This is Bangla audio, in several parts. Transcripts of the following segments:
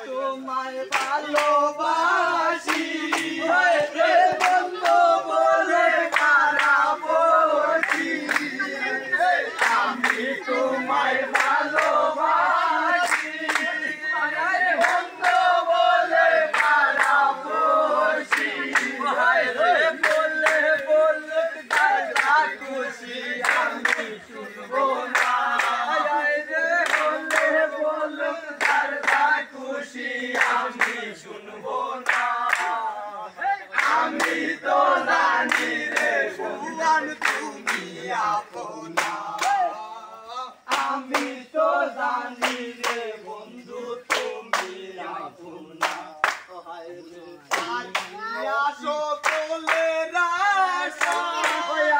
তোমায় ভালোবাসি রে বন্ধু বলে কারাবসি আমি তোমায় ভালোবাসি বন্ধু বলে কারাবসি রে বলে বলে দাদা খুশি আমি শুনবো না খুশি আমি শুনবো না আমি তো জানি রে ভগবান তুমি আপনা আমি তো জানি রে বন্ধু তুমি আপনা আসো বলে রাশা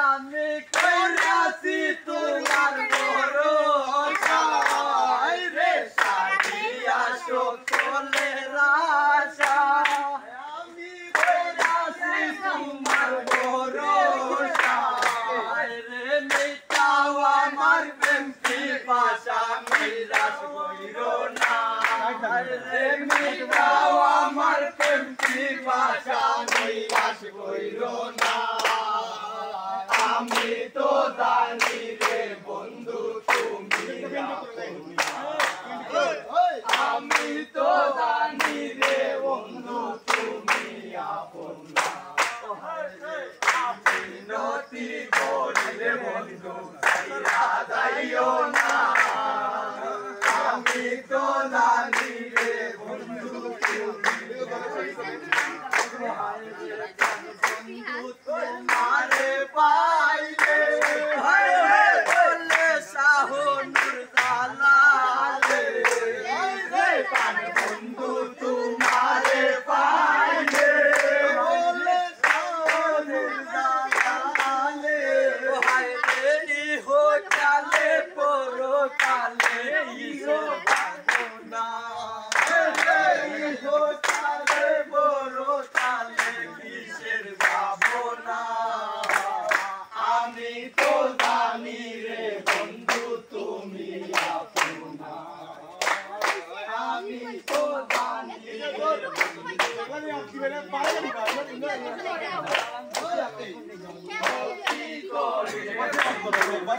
আমি কইরাছি তোমার ভরসা রে সকলে রাশা আমি কইরাছি তোমার ভরসা রে মিটাও আমার প্রেম পিপাসা নিরাশ হইরো না রে মিটাও আমার প্রেম পিপাসা নিরাশ হইরো না আমি তো জানি রে বন্ধু তুমি আমি তো জানি রে বন্ধু তুমি আপনা বিনতি করি রে বন্ধু যাইও না আমি তো জানি রে বন্ধু তোমারে পাইলে বলে শাহনুর জালালে বন্ধু তোমারে পাইলে বলে শাহনুর জালালে হায়রে হো কালে পরো কালে ইসো না হো কালে পরো কালে কিসের ভাবনা আমি তো জানি রে বন্ধু তুমি আপনা আমি তো জানি আমি তো জানি